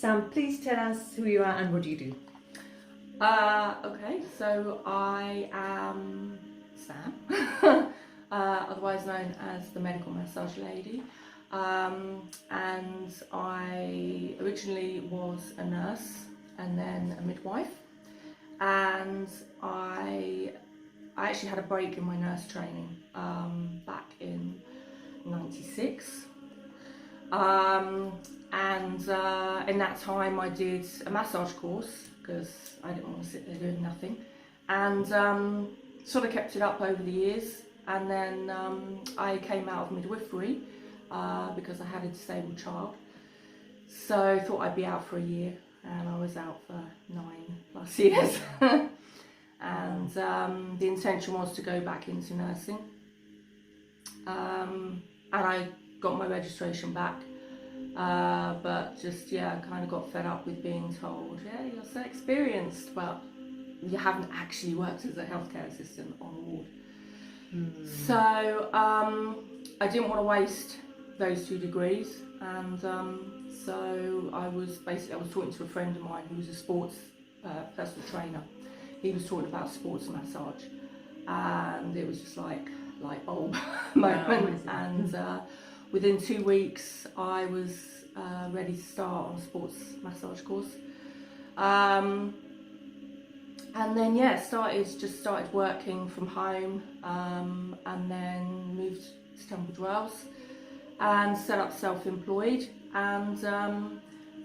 Sam, please tell us who you are and what do you do? Okay, so I am Sam, otherwise known as the Medical Massage Lady, and I originally was a nurse and then a midwife, and I actually had a break in my nurse training back in '96. And in that time I did a massage course because I didn't want to sit there doing nothing, and sort of kept it up over the years, and then I came out of midwifery because I had a disabled child, so I thought I'd be out for a year, and I was out for 9+ years. And the intention was to go back into nursing, and I got my registration back, but just kind of got fed up with being told, you're so experienced, but you haven't actually worked as a healthcare assistant on a ward. So I didn't want to waste those 2 degrees, and so I was talking to a friend of mine who was a sports personal trainer. He was talking about sports massage, and it was just like light bulb moment. And within 2 weeks, I was ready to start on a sports massage course. And then started working from home, and then moved to Tunbridge Wells and set up self-employed. And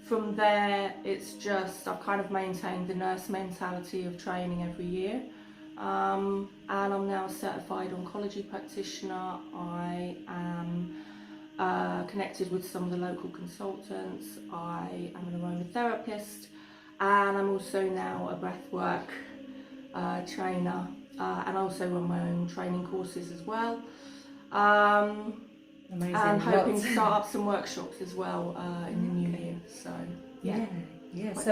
from there, it's just I've kind of maintained the nurse mentality of training every year. And I'm now a certified oncology practitioner. I am connected with some of the local consultants. I am an aromatherapist, and I'm also now a breathwork trainer, and I also run my own training courses as well. Amazing. And hoping to start up some workshops as well in the new year. So yeah. So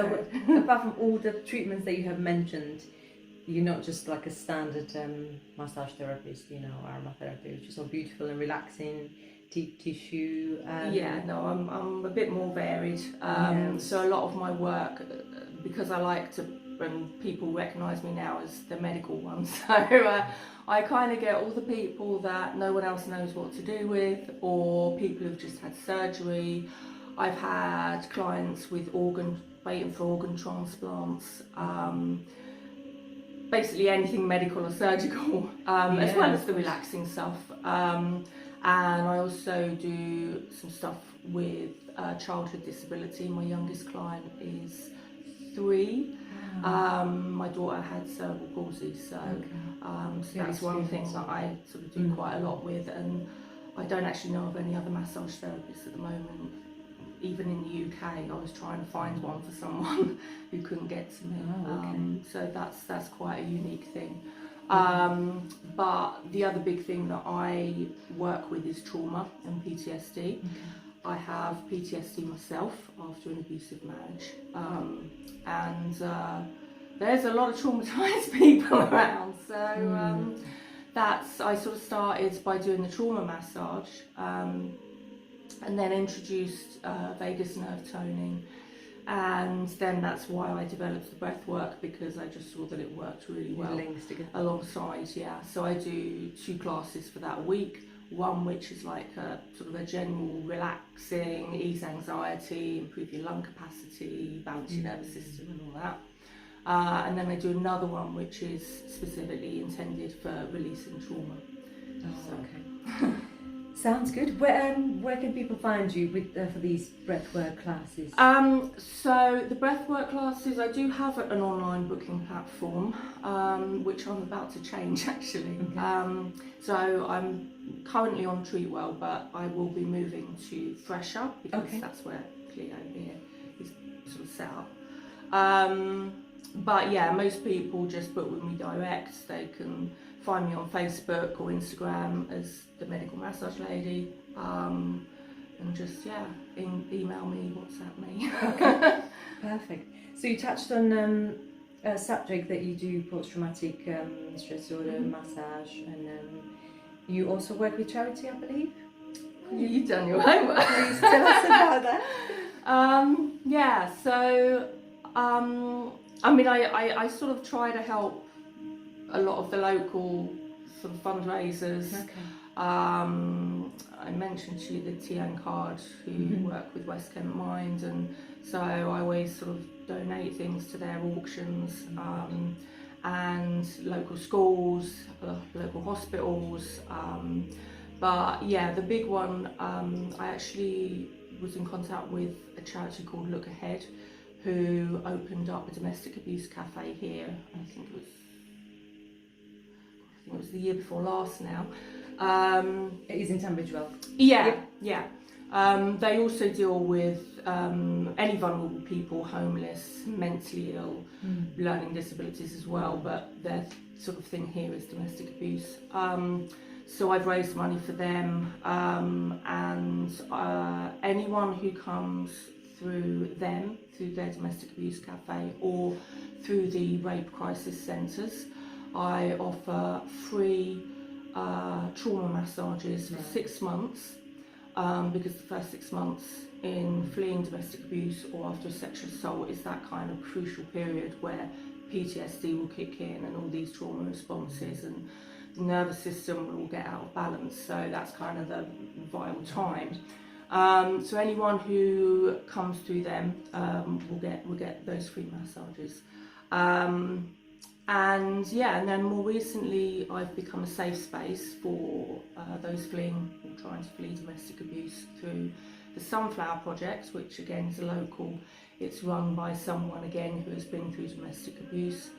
apart from all the treatments that you have mentioned, you're not just like a standard massage therapist, aromatherapy, which is so beautiful and relaxing, deep tissue. I'm a bit more varied. So a lot of my work, because I like to, and people recognise me now as the medical one, so I kind of get all the people that no one else knows what to do with, or people who've just had surgery. I've had clients with waiting for organ transplants, basically anything medical or surgical, as well as the relaxing stuff. And I also do some stuff with childhood disability. My youngest client is 3. My daughter had cerebral palsy, so that's one thing that I sort of do quite a lot with, and I don't actually know of any other massage therapists at the moment. Even in the UK, I was trying to find one for someone who couldn't get to me. So that's quite a unique thing. But the other big thing that I work with is trauma and PTSD. I have PTSD myself after an abusive marriage, and there's a lot of traumatised people around. So I sort of started by doing the trauma massage, and then introduced vagus nerve toning, and then that's why I developed the breath work, because I just saw that it worked really well alongside. So I do 2 classes for that week. One which is like a sort of a general relaxing, ease anxiety, improve your lung capacity, balance your nervous system and all that. And then I do another one which is specifically intended for releasing trauma. Sounds good. Where can people find you for these breathwork classes? So the breathwork classes, I do have an online booking platform, which I'm about to change actually. So I'm currently on Treatwell, but I will be moving to Fresher, because that's where Cleo here is sort of set up. But yeah, most people just book with me direct. They can find me on Facebook or Instagram as the Medical Massage Lady, and just email me, WhatsApp me. Perfect. So you touched on a subject that you do post-traumatic stress disorder massage, and you also work with charity, I believe. You've done your homework. Please tell us about that. Yeah, so I mean, I sort of try to help a lot of the local sort of fundraisers. Okay. I mentioned to you the TN Card, who work with West Kent Mind, and so I always sort of donate things to their auctions, and local schools, local hospitals. But yeah, the big one, I actually was in contact with a charity called Look Ahead, who opened up a domestic abuse cafe here. I think it was the year before last now. It is in Tunbridge Wells. Yeah, yeah. They also deal with any vulnerable people, homeless, mentally ill, learning disabilities as well, but their sort of thing here is domestic abuse. So I've raised money for them, and anyone who comes through them, through their domestic abuse cafe or through the rape crisis centres, I offer free trauma massages for 6 months, because the first 6 months in fleeing domestic abuse or after a sexual assault is that kind of crucial period where PTSD will kick in and all these trauma responses, and the nervous system will get out of balance. So that's kind of the vital time. So anyone who comes through them will get those free massages. And yeah, and then more recently I've become a safe space for those fleeing or trying to flee domestic abuse through the Sunflower Project, which again is a local. It's run by someone again who has been through domestic abuse.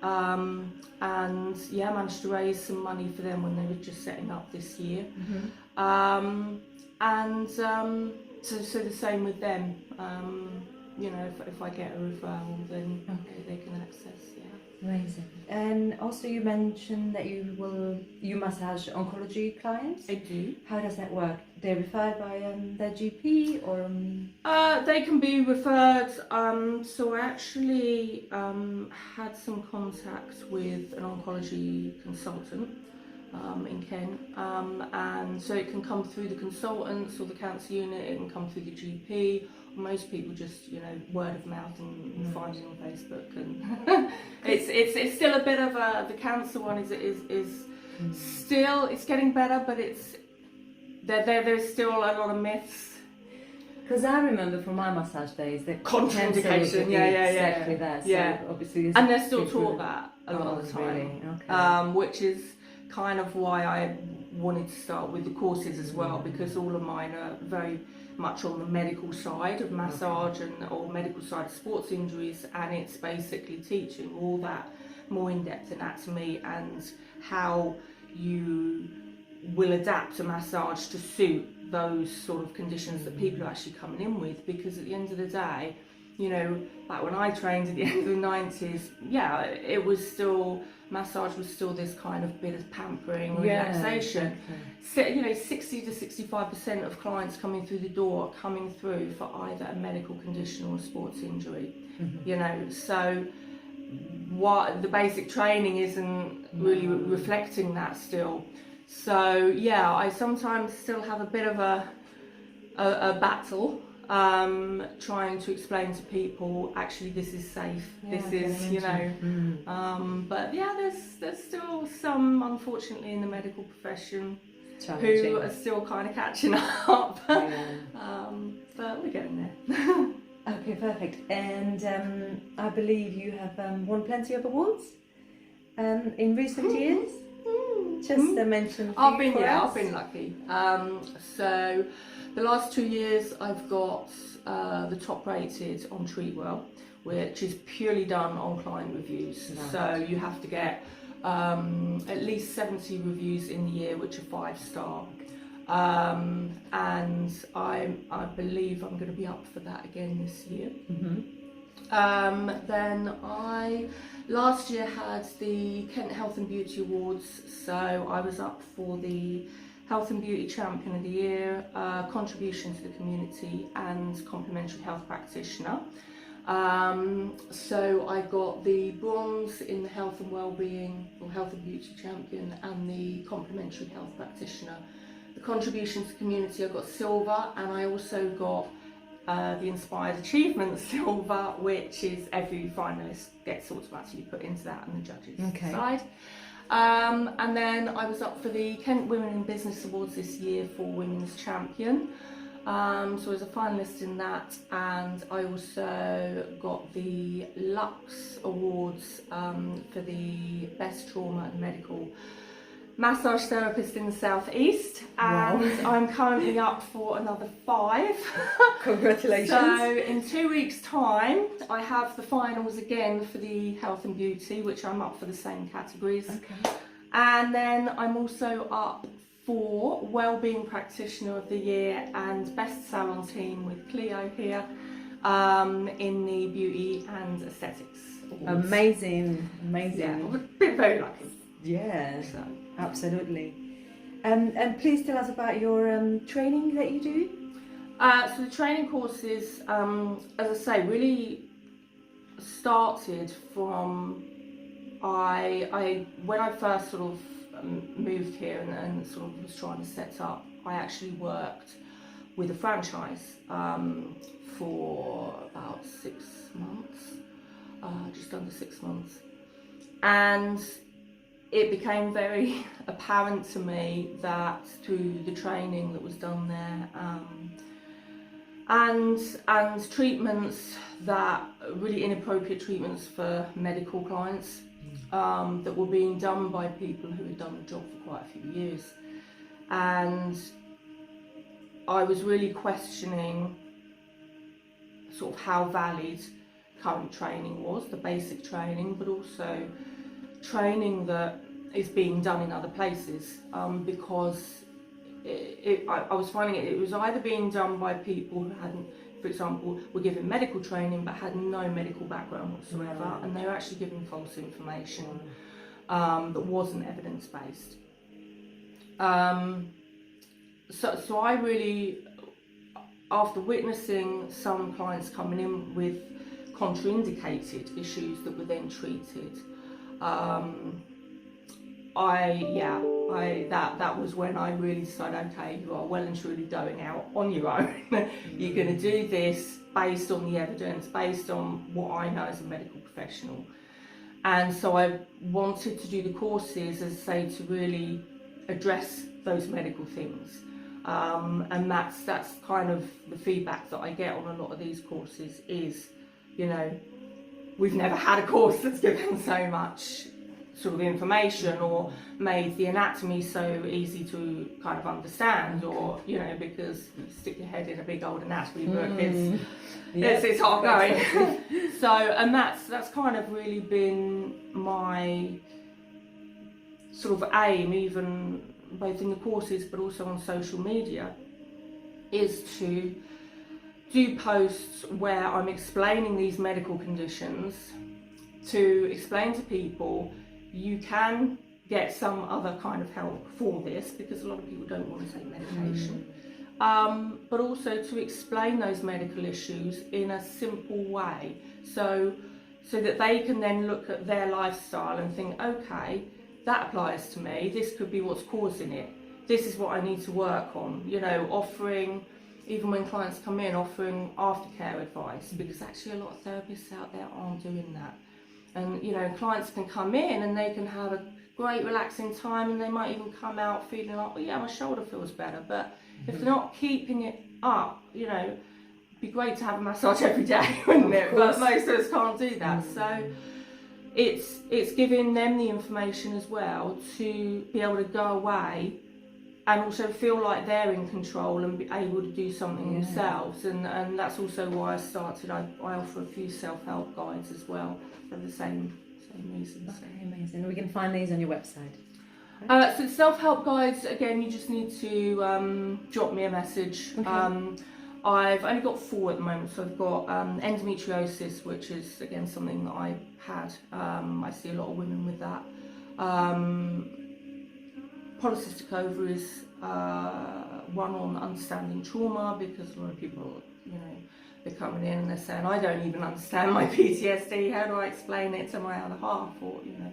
And yeah, I managed to raise some money for them when they were just setting up this year. So the same with them. You know, if I get a referral, then they can access. Yeah. Amazing. And also you mentioned that you massage oncology clients. I do. How does that work? They're referred by their GP or? They can be referred. So I actually had some contact with an oncology consultant in Kent, and so it can come through the consultants or the cancer unit. It can come through the GP. Most people just, you know, word of mouth and find it on Facebook, and it's still a bit of the cancer one is still, it's getting better, but there's still a lot of myths. Because I remember from my massage days that contraindication, exactly that. So obviously, and they're still taught that a lot of the time, really? Okay. Which is kind of why I wanted to start with the courses as well, because all of mine are very much on the medical side of massage or medical side of sports injuries, and it's basically teaching all that more in-depth anatomy and how you will adapt a massage to suit those sort of conditions that people are actually coming in with. Because at the end of the day, you know, like when I trained at the end of the 90s, yeah, it was still, massage was still this kind of bit of pampering, relaxation. Exactly. So, you know, 60 to 65% of clients coming through the door are coming through for either a medical condition or a sports injury. You know, so what the basic training isn't really reflecting that still. So yeah, I sometimes still have a bit of a battle trying to explain to people, actually this is safe, this is, you know, but yeah, there's still some, unfortunately, in the medical profession who are still kind of catching up. But we're getting there. Okay, perfect. And I believe you have won plenty of awards in recent years. Just to mention. I've been lucky. So the last 2 years I've got the top rated on Treatwell, which is purely done on client reviews. Nice. So you have to get at least 70 reviews in the year, which are 5-star. And I believe I'm going to be up for that again this year. Then I last year had the Kent Health and Beauty Awards, so I was up for the Health and Beauty Champion of the Year, contribution to the community, and complimentary health practitioner. So I got the bronze in the Health and Wellbeing or Health and Beauty Champion and the complimentary health practitioner. The contribution to the community, I got silver, and I also got the Inspired Achievement Silver, which is every finalist gets automatically put into that and the judges decide. And then I was up for the Kent Women in Business Awards this year for Women's Champion. So I was a finalist in that, and I also got the Lux Awards for the Best Trauma and Medical Massage Therapist in the South East, and I'm currently up for another 5. Congratulations. So in 2 weeks' time, I have the finals again for the Health and Beauty, which I'm up for the same categories. And then I'm also up for Wellbeing Practitioner of the Year and Best Salon Team with Cleo here in the Beauty and Aesthetics Awards. Amazing. Yeah, I've been very lucky. Yeah, so. Absolutely. And please tell us about your training that you do. So the training courses, as I say, really started from when I first sort of moved here and sort of was trying to set up. I actually worked with a franchise for about 6 months, just under 6 months, and it became very apparent to me that through the training that was done there and treatments that really inappropriate treatments for medical clients that were being done by people who had done the job for quite a few years, and I was really questioning sort of how valid current training was, the basic training, but also training that is being done in other places, because I was finding it was either being done by people who hadn't, for example, were given medical training but had no medical background whatsoever, and they were actually giving false information that wasn't evidence-based. So I really, after witnessing some clients coming in with contraindicated issues that were then treated, that was when I really decided, okay, you are well and truly going out on your own. You're going to do this based on the evidence, based on what I know as a medical professional. And so I wanted to do the courses, as I say, to really address those medical things. And that's kind of the feedback that I get on a lot of these courses is, you know, we've never had a course that's given so much sort of information or made the anatomy so easy to kind of understand, or, you know, because you stick your head in a big old anatomy book, it's hard going. So, and that's kind of really been my sort of aim, even both in the courses but also on social media, is to do posts where I'm explaining these medical conditions, to explain to people you can get some other kind of help for this, because a lot of people don't want to take medication, but also to explain those medical issues in a simple way, so that they can then look at their lifestyle and think, okay, that applies to me, this could be what's causing it, this is what I need to work on, you know, offering, even when clients come in, offering aftercare advice, because actually a lot of therapists out there aren't doing that. And, you know, clients can come in and they can have a great relaxing time, and they might even come out feeling like, well, yeah, my shoulder feels better. But if they're not keeping it up, you know, it'd be great to have a massage every day, wouldn't it? But most of us can't do that. So it's giving them the information as well to be able to go away and also feel like they're in control and be able to do something themselves. And that's also why I started. I offer a few self-help guides as well for the same reasons. Okay, amazing. We can find these on your website. So self-help guides, again, you just need to drop me a message. Okay. I've only got 4 at the moment. So I've got endometriosis, which is, again, something that I had. I see a lot of women with that. Polycystic ovaries, one on understanding trauma, because a lot of people, you know, they're coming in and they're saying, I don't even understand my PTSD, how do I explain it to my other half, or, you know.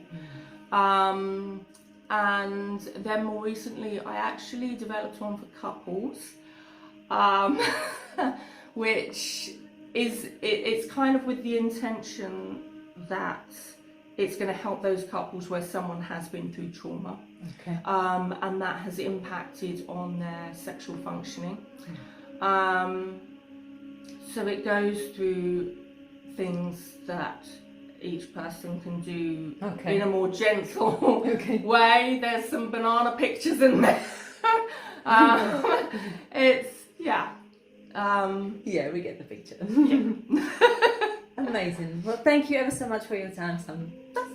And then more recently I actually developed one for couples, which is it's kind of with the intention that it's going to help those couples where someone has been through trauma, Okay. and that has impacted on their sexual functioning. So it goes through things that each person can do Okay. in a more gentle Okay. way. There's some banana pictures in there. It's yeah. Yeah, we get the picture. Yeah. Amazing. Well, thank you ever so much for your time, Sam. That's